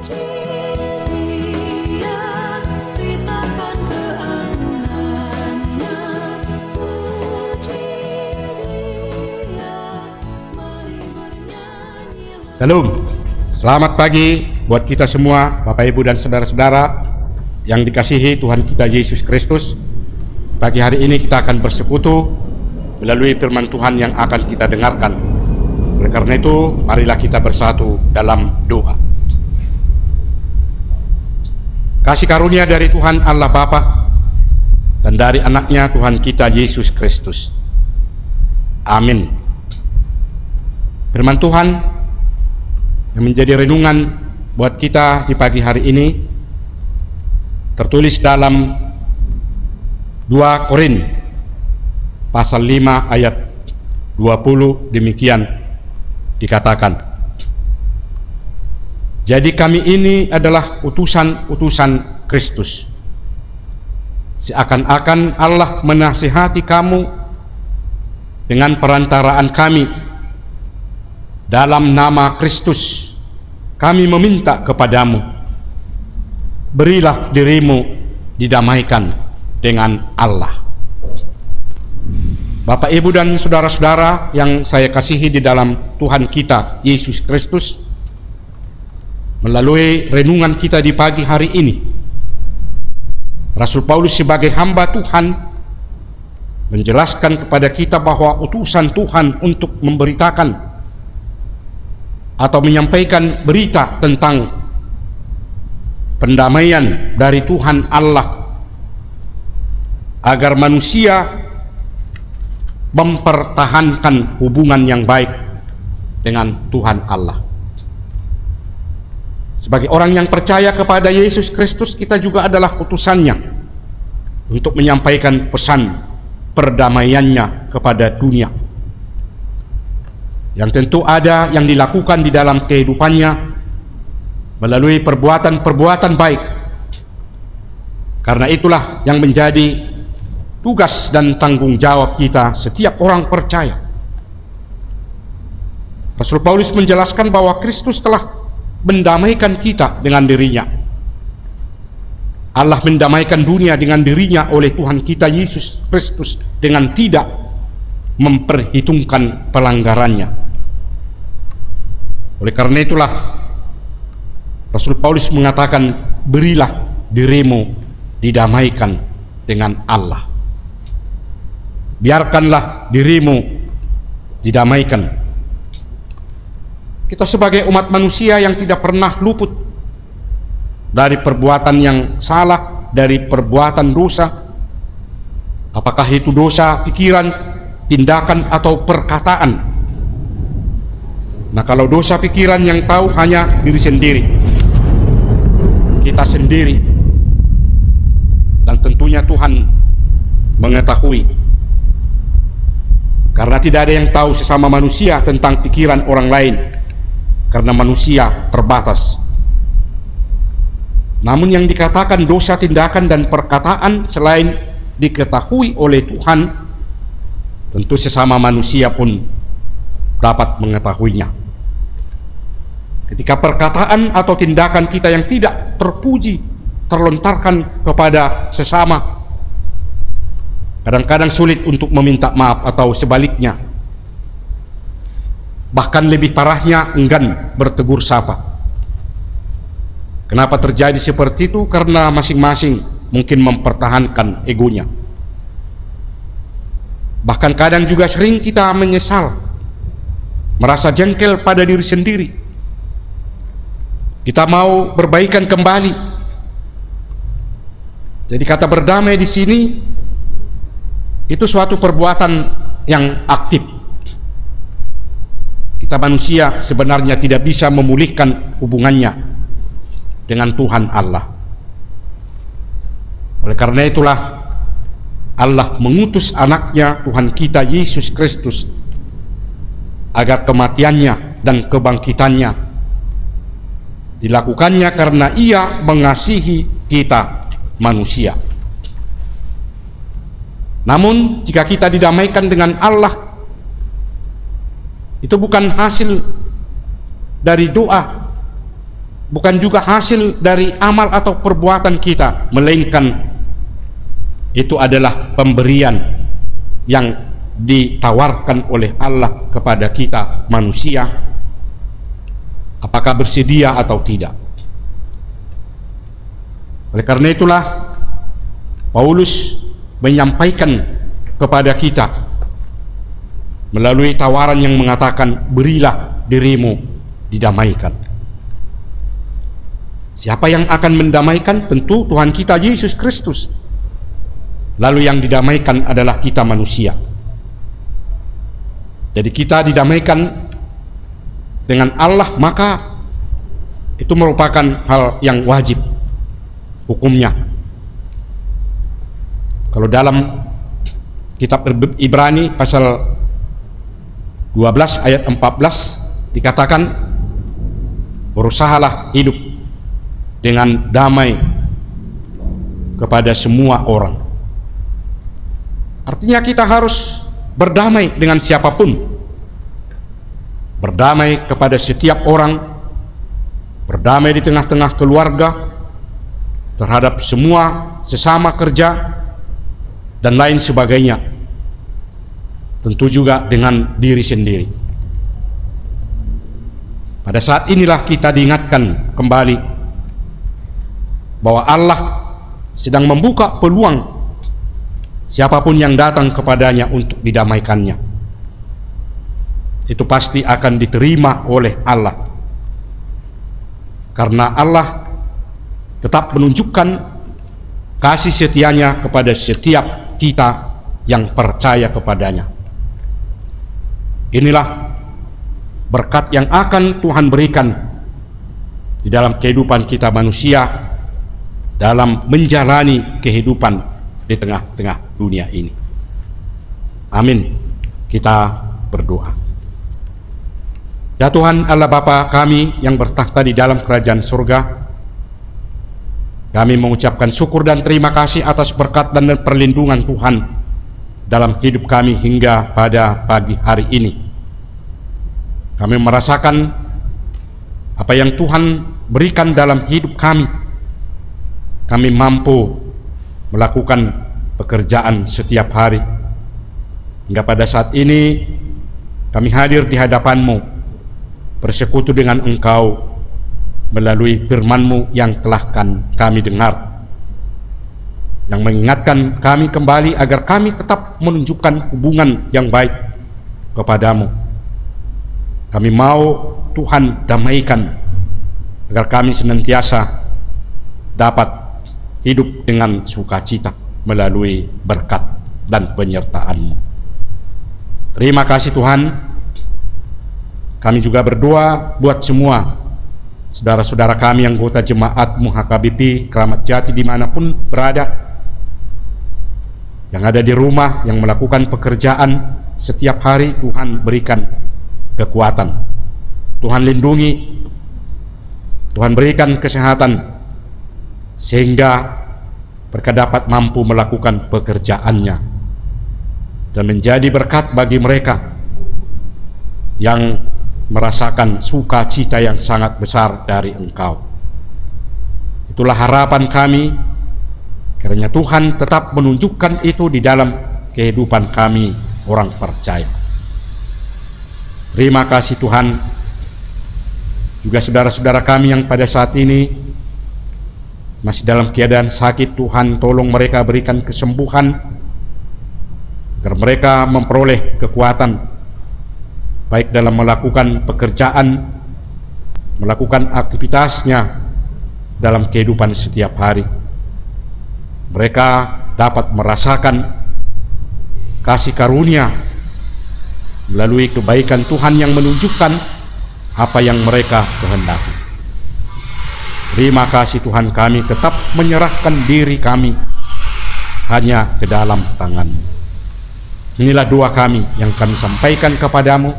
Shalom, selamat pagi buat kita semua, Bapak Ibu dan saudara-saudara yang dikasihi Tuhan kita Yesus Kristus. Pagi hari ini kita akan bersekutu melalui firman Tuhan yang akan kita dengarkan. Oleh karena itu, marilah kita bersatu dalam doa. Kasih karunia dari Tuhan Allah Bapa dan dari anaknya Tuhan kita Yesus Kristus. Amin. Firman Tuhan yang menjadi renungan buat kita di pagi hari ini tertulis dalam 2 Korin pasal 5 ayat 20, demikian dikatakan, jadi kami ini adalah utusan-utusan Kristus, seakan-akan Allah menasihati kamu dengan perantaraan kami. Dalam nama Kristus kami meminta kepadamu, berilah dirimu didamaikan dengan Allah. Bapak, Ibu dan saudara-saudara yang saya kasihi di dalam Tuhan kita Yesus Kristus, melalui renungan kita di pagi hari ini, Rasul Paulus sebagai hamba Tuhan menjelaskan kepada kita bahwa utusan Tuhan untuk memberitakan atau menyampaikan berita tentang pendamaian dari Tuhan Allah agar manusia mempertahankan hubungan yang baik dengan Tuhan Allah. Sebagai orang yang percaya kepada Yesus Kristus, kita juga adalah utusannya untuk menyampaikan pesan perdamaiannya kepada dunia, yang tentu ada yang dilakukan di dalam kehidupannya melalui perbuatan-perbuatan baik. Karena itulah yang menjadi tugas dan tanggung jawab kita setiap orang percaya. Rasul Paulus menjelaskan bahwa Kristus telah mendamaikan kita dengan dirinya. Allah mendamaikan dunia dengan dirinya oleh Tuhan kita Yesus Kristus dengan tidak memperhitungkan pelanggarannya. Oleh karena itulah Rasul Paulus mengatakan, berilah dirimu didamaikan dengan Allah. Biarkanlah dirimu didamaikan. Kita sebagai umat manusia yang tidak pernah luput dari perbuatan yang salah, dari perbuatan dosa, apakah itu dosa pikiran, tindakan, atau perkataan. Nah, kalau dosa pikiran yang tahu hanya diri sendiri, kita sendiri, dan tentunya Tuhan mengetahui, karena tidak ada yang tahu sesama manusia tentang pikiran orang lain, karena manusia terbatas. Namun yang dikatakan dosa tindakan dan perkataan, selain diketahui oleh Tuhan, tentu sesama manusia pun dapat mengetahuinya. Ketika perkataan atau tindakan kita yang tidak terpuji terlontarkan kepada sesama, kadang-kadang sulit untuk meminta maaf atau sebaliknya. Bahkan lebih parahnya, enggan bertegur sapa. Kenapa terjadi seperti itu? Karena masing-masing mungkin mempertahankan egonya. Bahkan kadang juga sering kita menyesal, merasa jengkel pada diri sendiri. Kita mau berbaikan kembali. Jadi kata berdamai di sini itu suatu perbuatan yang aktif. Kita manusia sebenarnya tidak bisa memulihkan hubungannya dengan Tuhan Allah. Oleh karena itulah Allah mengutus anaknya Tuhan kita Yesus Kristus agar kematiannya dan kebangkitannya dilakukannya karena Ia mengasihi kita manusia. Namun jika kita didamaikan dengan Allah, itu bukan hasil dari doa bukan juga hasil dari amal atau perbuatan kita, melainkan itu adalah pemberian yang ditawarkan oleh Allah kepada kita manusia, apakah bersedia atau tidak. Oleh karena itulah Paulus menyampaikan kepada kita melalui tawaran yang mengatakan, berilah dirimu didamaikan. Siapa yang akan mendamaikan? Tentu Tuhan kita Yesus Kristus. Lalu yang didamaikan adalah kita manusia. Jadi kita didamaikan dengan Allah, maka itu merupakan hal yang wajib hukumnya. Kalau dalam kitab Ibrani pasal 12 ayat 14 dikatakan, berusahalah hidup dengan damai kepada semua orang. Artinya kita harus berdamai dengan siapapun, berdamai kepada setiap orang, berdamai di tengah-tengah keluarga, terhadap semua sesama kerja dan lain sebagainya. Tentu juga dengan diri sendiri. Pada saat inilah kita diingatkan kembali bahwa Allah sedang membuka peluang siapapun yang datang kepadanya untuk didamaikannya. Itu pasti akan diterima oleh Allah, karena Allah tetap menunjukkan kasih setianya kepada setiap kita yang percaya kepadanya. Inilah berkat yang akan Tuhan berikan di dalam kehidupan kita manusia, dalam menjalani kehidupan di tengah-tengah dunia ini. Amin. Kita berdoa. Ya Tuhan Allah Bapa kami yang bertakhta di dalam kerajaan surga, kami mengucapkan syukur dan terima kasih atas berkat dan perlindungan Tuhan dalam hidup kami hingga pada pagi hari ini. Kami merasakan apa yang Tuhan berikan dalam hidup kami. Kami mampu melakukan pekerjaan setiap hari. Hingga pada saat ini kami hadir di hadapan-Mu, bersekutu dengan Engkau melalui firman-Mu yang telah kami dengar, yang mengingatkan kami kembali agar kami tetap menunjukkan hubungan yang baik kepadamu. Kami mau Tuhan damaikan agar kami senantiasa dapat hidup dengan sukacita melalui berkat dan penyertaan-Mu. Terima kasih Tuhan. Kami juga berdoa buat semua saudara-saudara kami anggota jemaat-Mu HKBP Keramat Jati dimanapun berada, yang ada di rumah, yang melakukan pekerjaan setiap hari. Tuhan berikan kekuatan, Tuhan lindungi, Tuhan berikan kesehatan, sehingga mereka dapat mampu melakukan pekerjaannya dan menjadi berkat bagi mereka yang merasakan sukacita yang sangat besar dari Engkau. Itulah harapan kami, kiranya Tuhan tetap menunjukkan itu di dalam kehidupan kami orang percaya. Terima kasih Tuhan. Juga saudara-saudara kami yang pada saat ini masih dalam keadaan sakit, Tuhan tolong mereka, berikan kesembuhan agar mereka memperoleh kekuatan baik dalam melakukan pekerjaan, melakukan aktivitasnya dalam kehidupan setiap hari. Mereka dapat merasakan kasih karunia melalui kebaikan Tuhan yang menunjukkan apa yang mereka kehendaki. Terima kasih Tuhan, kami tetap menyerahkan diri kami hanya ke dalam tangan-Mu. Inilah doa kami yang kami sampaikan kepadamu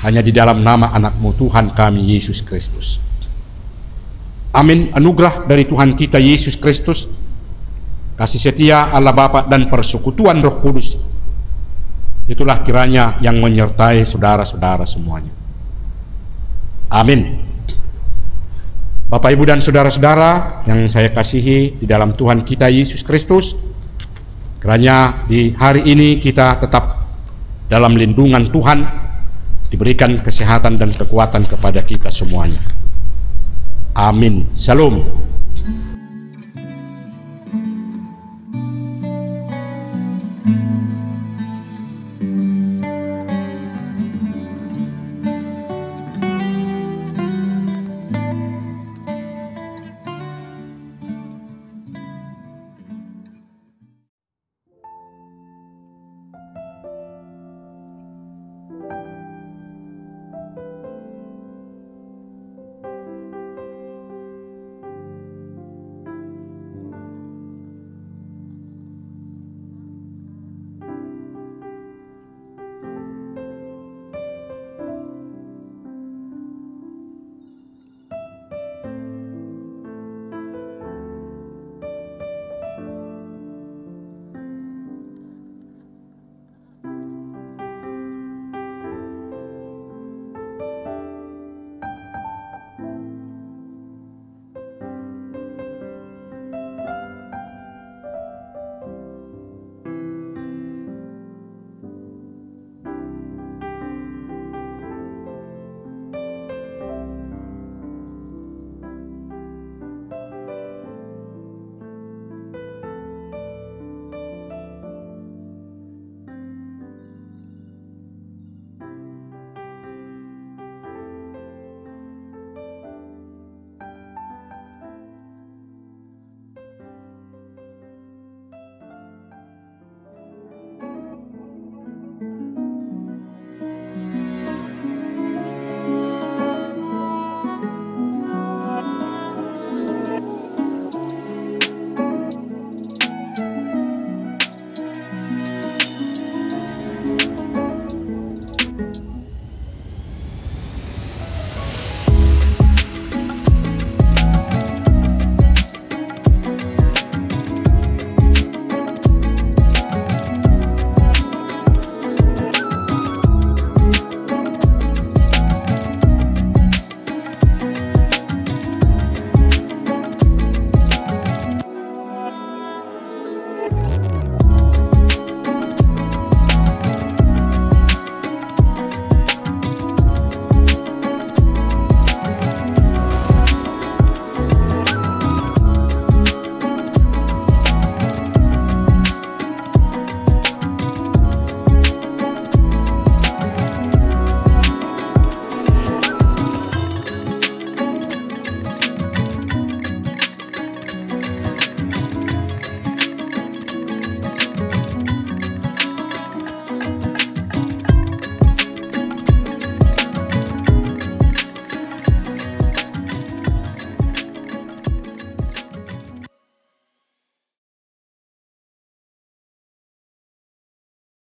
hanya di dalam nama anak-Mu Tuhan kami Yesus Kristus. Amin. Anugerah dari Tuhan kita Yesus Kristus, kasih setia Allah Bapa dan persekutuan Roh Kudus, itulah kiranya yang menyertai saudara-saudara semuanya. Amin. Bapak, Ibu, dan saudara-saudara yang saya kasihi di dalam Tuhan kita Yesus Kristus, kiranya di hari ini kita tetap dalam lindungan Tuhan, diberikan kesehatan dan kekuatan kepada kita semuanya. Amin. Shalom.